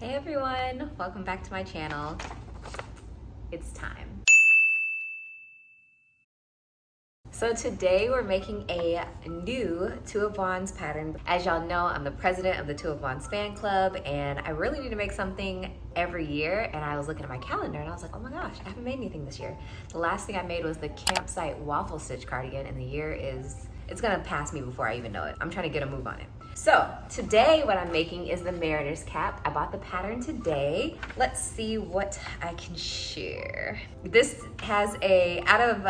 Hey everyone, welcome back to my channel. It's time. So today we're making a new Two of Wands pattern. As y'all know, I'm the president of the Two of Wands fan club and I really need to make something every year. And I was looking at my calendar and I was like, oh my gosh, I haven't made anything this year. The last thing I made was the campsite waffle stitch cardigan and the year it's gonna pass me before I even know it. I'm trying to get a move on it. So today what I'm making is the Mariner's cap. I bought the pattern today. Let's see what I can share. This has out of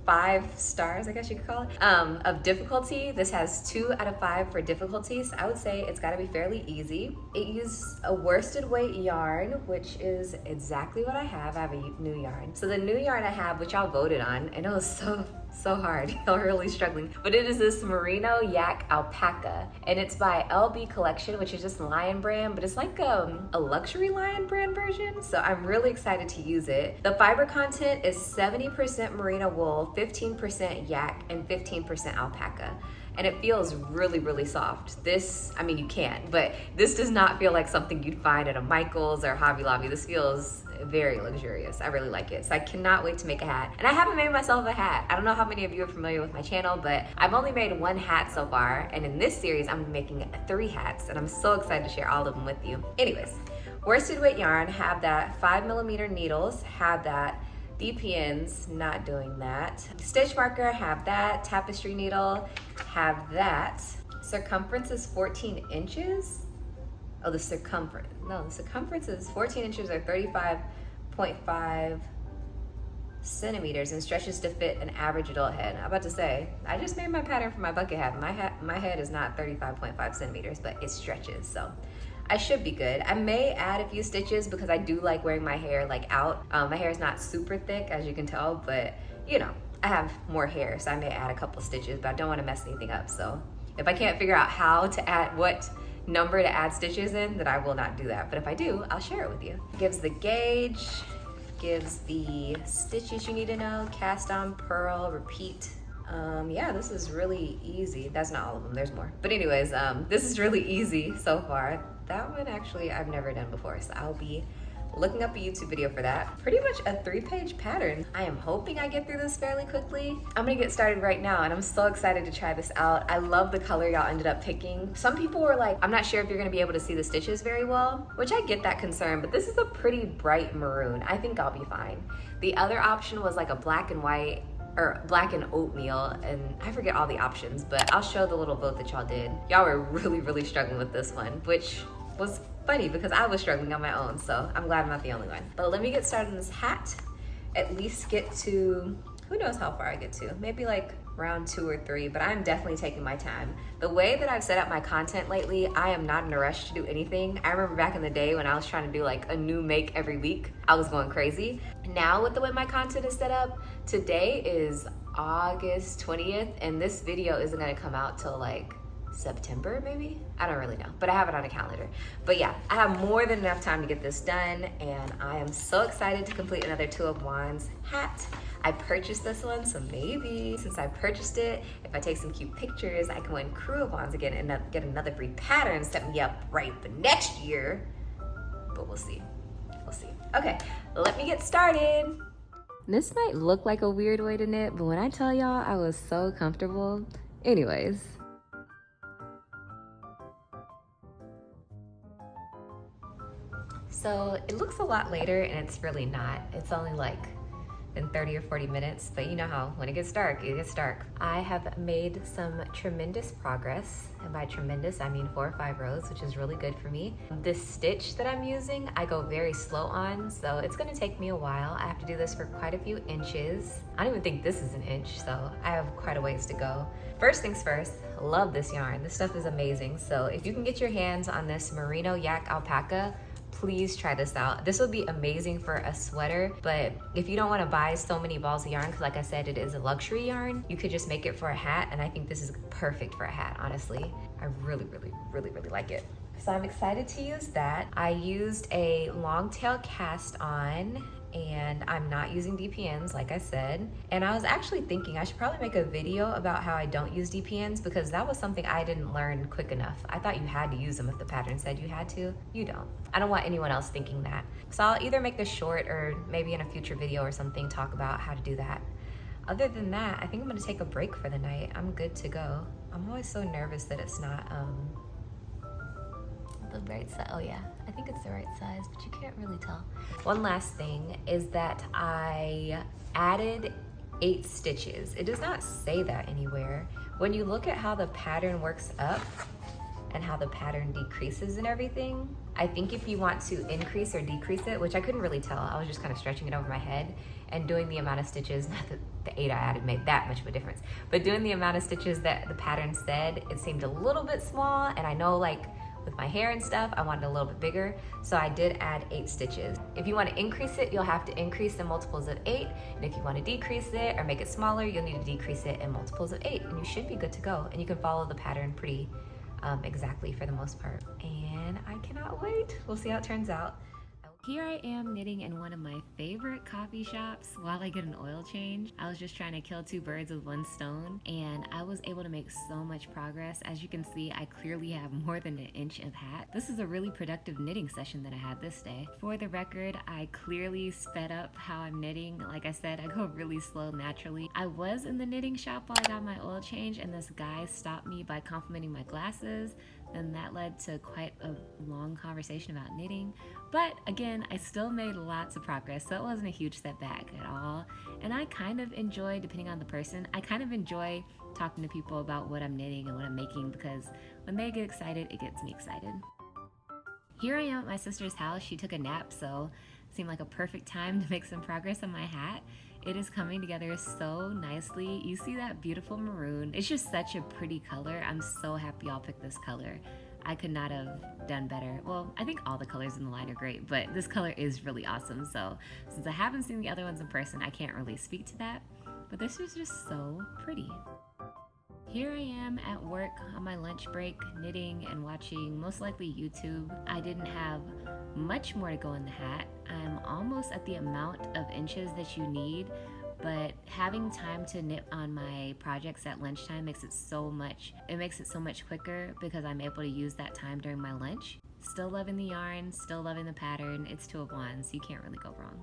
5 stars, I guess you could call it, of difficulty. This has 2 out of 5 for difficulty, so I would say it's gotta be fairly easy. It used a worsted weight yarn, which is exactly what I have. I have a new yarn. So the new yarn I have, which y'all voted on, and it was so hard. Y'all are really struggling. But it is this merino yak alpaca, and it's by LB Collection, which is just Lionbrand, but it's like a luxury Lionbrand version. So I'm really excited to use it. The fiber content is 70% merino wool, 15% yak, and 15% alpaca. And it feels really, really soft. This, I mean, you can, but this does not feel like something you'd find at a Michael's or Hobby Lobby. This feels very luxurious. I really like it. So I cannot wait to make a hat. And I haven't made myself a hat. I don't know how many of you are familiar with my channel, but I've only made 1 hat so far. And in this series, I'm making 3 hats and I'm so excited to share all of them with you. Anyways, worsted weight yarn, have that 5mm needles, have that DPNs, not doing that. Stitch marker, have that. Tapestry needle, have that. Circumference is 14 inches. Oh, the circumference is 14 inches or 35.5 centimeters and stretches to fit an average adult head. I'm about to say, I just made my pattern for my bucket hat. My head is not 35.5 centimeters, but it stretches, so I should be good. I may add a few stitches because I do like wearing my hair like out. My hair is not super thick, as you can tell, but you know, I have more hair, so I may add a couple stitches, but I don't want to mess anything up. So if I can't figure out how to add what number to add stitches in, then I will not do that. But if I do, I'll share it with you. Gives the gauge, gives the stitches you need to know, cast on, purl, repeat. Yeah, this is really easy. That's not all of them, there's more. But anyways, this is really easy so far. That one actually I've never done before, so I'll be looking up a YouTube video for that. Pretty much a 3-page pattern. I am hoping I get through this fairly quickly. I'm gonna get started right now and I'm so excited to try this out. I love the color y'all ended up picking. Some people were like, I'm not sure if you're gonna be able to see the stitches very well, which I get that concern, but this is a pretty bright maroon. I think I'll be fine. The other option was like a black and white or black and oatmeal, and I forget all the options, but I'll show the little vote that y'all did. Y'all were really struggling with this one, which was funny because I was struggling on my own, so I'm glad I'm not the only one. But let me get started on this hat, at least get to, who knows how far I get to, maybe like round 2 or 3, but I'm definitely taking my time. The way that I've set up my content lately, I am not in a rush to do anything. I remember back in the day when I was trying to do like a new make every week, I was going crazy. Now with the way my content is set up, today is August 20th, and this video isn't gonna come out till like September maybe? I don't really know, but I have it on a calendar. But yeah, I have more than enough time to get this done, and I am so excited to complete another Two of Wands hat. I purchased this one, so maybe since I purchased it, if I take some cute pictures, I can win Crew of Wands again and get another free pattern, set me up right for next year. But we'll see. We'll see. Okay, let me get started. This might look like a weird way to knit, but when I tell y'all I was so comfortable. Anyways. So it looks a lot later and it's really not. It's only like in 30 or 40 minutes, but you know how when it gets dark, it gets dark. I have made some tremendous progress, and by tremendous I mean 4 or 5 rows, which is really good for me. This stitch that I'm using, I go very slow on, so it's gonna take me a while. I have to do this for quite a few inches. I don't even think this is an inch, so I have quite a ways to go. First things first, love this yarn. This stuff is amazing. So if you can get your hands on this merino yak alpaca, please try this out. This would be amazing for a sweater, but if you don't want to buy so many balls of yarn, because like I said, it is a luxury yarn, you could just make it for a hat, and I think this is perfect for a hat, honestly. I really like it. So I'm excited to use that. I used a long tail cast on, and I'm not using DPNs like I said. And I was actually thinking I should probably make a video about how I don't use DPNs, because that was something I didn't learn quick enough. I thought you had to use them if the pattern said you had to. You don't. I don't want anyone else thinking that. So I'll either make a short or maybe in a future video or something talk about how to do that. Other than that, I think I'm gonna take a break for the night. I'm good to go. I'm always so nervous that it's not the right size. Oh yeah, I think it's the right size, but you can't really tell. One last thing is that I added 8 stitches. It does not say that anywhere. When you look at how the pattern works up and how the pattern decreases and everything, I think if you want to increase or decrease it, which I couldn't really tell, I was just kind of stretching it over my head and doing the amount of stitches, not that the 8 I added made that much of a difference, but doing the amount of stitches that the pattern said, it seemed a little bit small, and I know like with my hair and stuff, I wanted a little bit bigger, so I did add 8 stitches. If you want to increase it, you'll have to increase in multiples of 8, and if you want to decrease it or make it smaller, you'll need to decrease it in multiples of 8, and you should be good to go, and you can follow the pattern pretty exactly for the most part. And I cannot wait. We'll see how it turns out. Here I am knitting in one of my favorite coffee shops while I get an oil change. I was just trying to kill 2 birds with 1 stone, and I was able to make so much progress. As you can see, I clearly have more than an inch of hat. This is a really productive knitting session that I had this day. For the record, I clearly sped up how I'm knitting. Like I said, I go really slow naturally. I was in the knitting shop while I got my oil change, and this guy stopped me by complimenting my glasses. Then that led to quite a long conversation about knitting. But again, I still made lots of progress, so it wasn't a huge setback at all. And I kind of enjoy, depending on the person, I kind of enjoy talking to people about what I'm knitting and what I'm making, because when they get excited, it gets me excited. Here I am at my sister's house. She took a nap, so it seemed like a perfect time to make some progress on my hat. It is coming together so nicely. You see that beautiful maroon? It's just such a pretty color. I'm so happy y'all picked this color. I could not have done better. Well, I think all the colors in the line are great, but this color is really awesome. So since I haven't seen the other ones in person, I can't really speak to that, but this is just so pretty. Here I am at work on my lunch break, knitting and watching most likely YouTube. I didn't have much more to go in the hat. I'm almost at the amount of inches that you need, but having time to knit on my projects at lunchtime makes it so much quicker, because I'm able to use that time during my lunch. Still loving the yarn, still loving the pattern. It's 2 of wands, you can't really go wrong.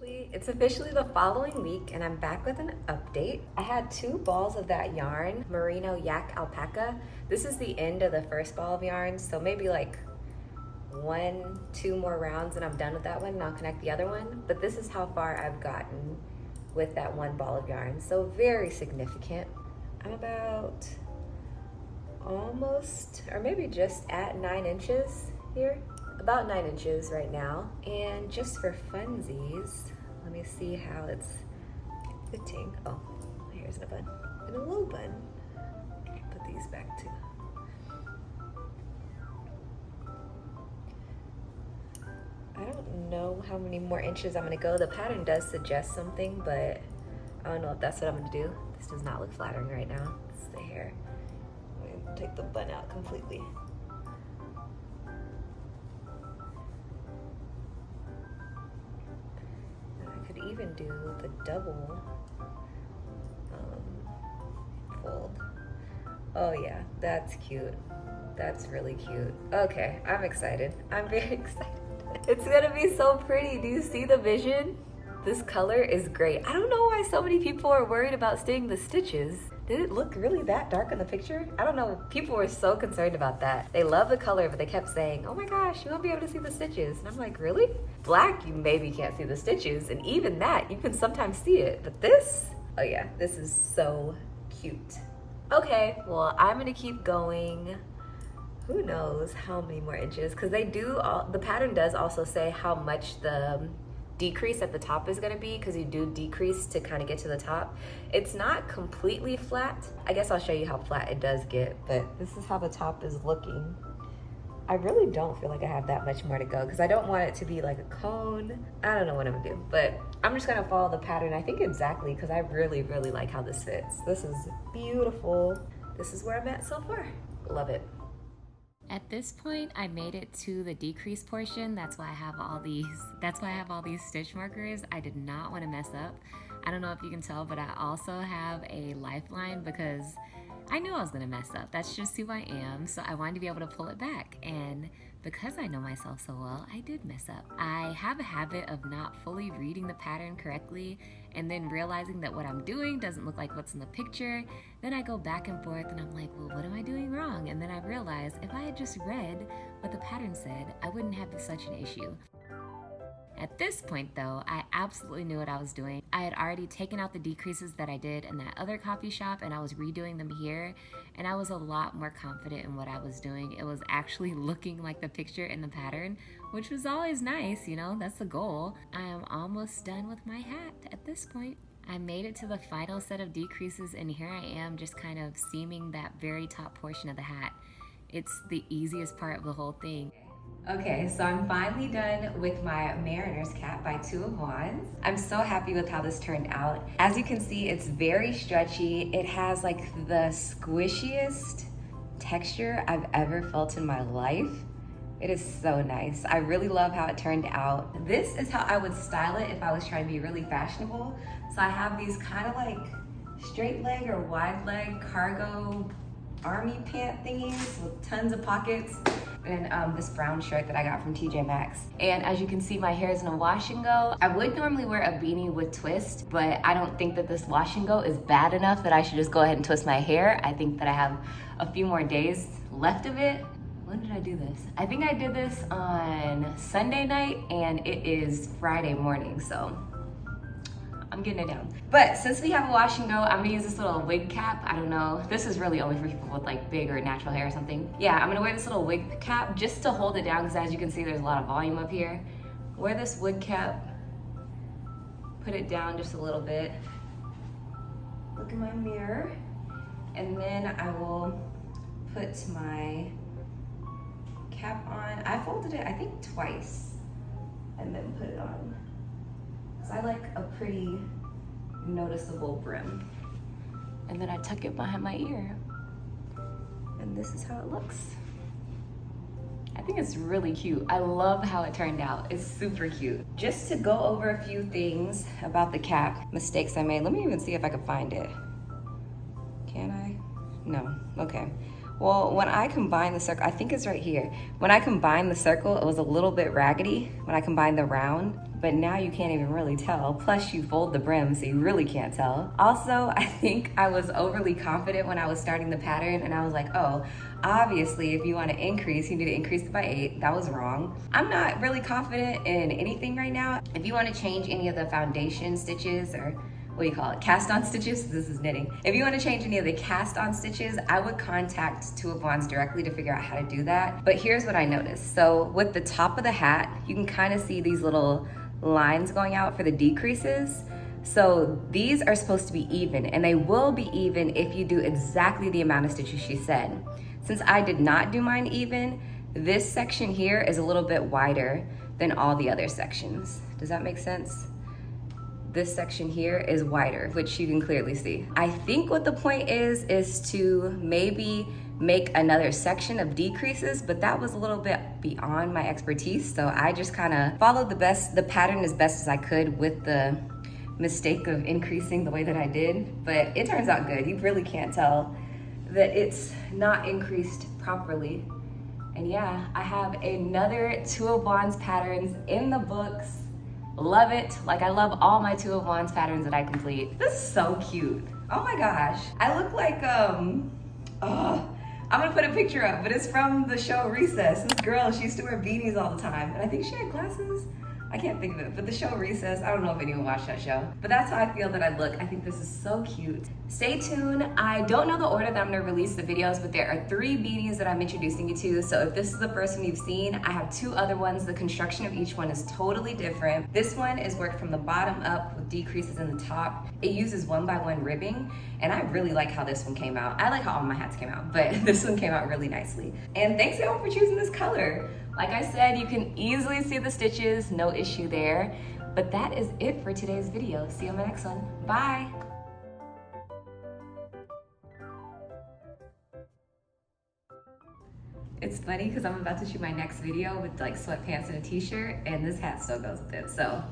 It's officially the following week, and I'm back with an update. I had 2 balls of that yarn, merino yak alpaca. This is the end of the first ball of yarn, so maybe like 1-2 more rounds and I'm done with that one, and I'll connect the other one. But this is how far I've gotten with that 1 ball of yarn, so very significant. I'm about almost, or maybe just at 9 inches here. About 9 inches right now. And just for funsies, let me see how it's fitting. Oh, here's in a bun. In a low bun. Put these back too. I don't know how many more inches I'm gonna go. The pattern does suggest something, but I don't know if that's what I'm gonna do. This does not look flattering right now. This is the hair. I'm gonna take the bun out completely. Even do the double fold. Oh yeah, that's cute. That's really cute. Okay, I'm excited. I'm very excited. It's gonna be so pretty. Do you see the vision? This color is great. I don't know why so many people are worried about staying the stitches. Did it look really that dark in the picture? I don't know. People were so concerned about that. They love the color, but they kept saying, oh my gosh, you won't be able to see the stitches. And I'm like, really? Black, you maybe can't see the stitches. And even that, you can sometimes see it. But this, oh yeah, this is so cute. Okay, well, I'm gonna keep going. Who knows how many more inches? Because the pattern does also say how much the decrease at the top is going to be, because you do decrease to kind of get to the top. It's not completely flat. I guess I'll show you how flat it does get, but this is how the top is looking. I really don't feel like I have that much more to go, because I don't want it to be like a cone. I don't know what I'm gonna do, but I'm just gonna follow the pattern, I think exactly, because I really, really like how this fits. This is beautiful. This is where I'm at so far. Love it. At this point, I made it to the decrease portion. That's why I have all these stitch markers. I did not want to mess up. I don't know if you can tell, but I also have a lifeline because I knew I was gonna mess up. That's just who I am. So I wanted to be able to pull it back. And because I know myself so well, I did mess up. I have a habit of not fully reading the pattern correctly and then realizing that what I'm doing doesn't look like what's in the picture. Then I go back and forth and I'm like, well, what am I doing wrong? And then I realize if I had just read what the pattern said, I wouldn't have such an issue. At this point though, I absolutely knew what I was doing. I had already taken out the decreases that I did in that other coffee shop and I was redoing them here, and I was a lot more confident in what I was doing. It was actually looking like the picture in the pattern, which was always nice, you know, that's the goal. I am almost done with my hat at this point. I made it to the final set of decreases and here I am just kind of seaming that very top portion of the hat. It's the easiest part of the whole thing. Okay, so I'm finally done with my Mariner's cap by Two of Wands. I'm so happy with how this turned out. As you can see, it's very stretchy. It has like the squishiest texture I've ever felt in my life. It is so nice. I really love how it turned out. This is how I would style it if I was trying to be really fashionable. So I have these kind of like straight leg or wide leg cargo army pant thingies with tons of pockets, and this brown shirt that I got from TJ Maxx. And as you can see, my hair is in a wash and go. I would normally wear a beanie with twist, but I don't think that this wash and go is bad enough that I should just go ahead and twist my hair. I think that I have a few more days left of it. When did I do this? I think I did this on Sunday night and it is Friday morning, so I'm getting it down. But since we have a wash and go, I'm gonna use this little wig cap. I don't know, this is really only for people with like big or natural hair or something. Yeah, I'm gonna wear this little wig cap just to hold it down because as you can see, there's a lot of volume up here. Wear this wig cap, put it down just a little bit. Look in my mirror. And then I will put my cap on. I folded it, I think twice, and then put it on. I like a pretty noticeable brim. And then I tuck it behind my ear. And this is how it looks. I think it's really cute. I love how it turned out. It's super cute. Just to go over a few things about the cap, mistakes I made. Let me even see if I can find it. Can I? No, okay. Well, when I combined the circle, I think it's right here. When I combined the circle, it was a little bit raggedy when I combined the round, but now you can't even really tell. Plus you fold the brim, so you really can't tell. Also, I think I was overly confident when I was starting the pattern and I was like, oh, obviously if you want to increase, you need to increase it by 8. That was wrong. I'm not really confident in anything right now. If you want to change any of the foundation stitches or what do you call it? Cast on stitches? This is knitting. If you want to change any of the cast on stitches, I would contact Two of Wands directly to figure out how to do that. But here's what I noticed. So with the top of the hat, you can kind of see these little lines going out for the decreases. So these are supposed to be even, and they will be even if you do exactly the amount of stitches she said. Since I did not do mine even, this section here is a little bit wider than all the other sections. Does that make sense? This section here is wider, which you can clearly see. I think what the point is to maybe make another section of decreases, but that was a little bit beyond my expertise. So I just kind of followed the pattern as best as I could with the mistake of increasing the way that I did, but it turns out good. You really can't tell that it's not increased properly. And yeah, I have another Two of Wands patterns in the books. Love it. Like I love all my Two of Wands patterns that I complete. This is so cute. Oh my gosh. I look like, I'm gonna put a picture up, but it's from the show Recess. This girl, she used to wear beanies all the time. And I think she had glasses. I can't think of it, but the show Recess, I don't know if anyone watched that show, but that's how I feel that I look. I think this is so cute. Stay tuned. I don't know the order that I'm gonna release the videos, but there are 3 beanies that I'm introducing you to. So if this is the first one you've seen, I have 2 other ones. The construction of each one is totally different. This one is worked from the bottom up with decreases in the top. It uses 1x1 ribbing, and I really like how this one came out. I like how all my hats came out, but this one came out really nicely. And thanks everyone for choosing this color. Like I said, you can easily see the stitches, no issue there. But that is it for today's video. See you on my next one. Bye. It's funny because I'm about to shoot my next video with like sweatpants and a t-shirt, and this hat still goes with it. So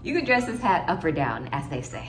you can dress this hat up or down, as they say.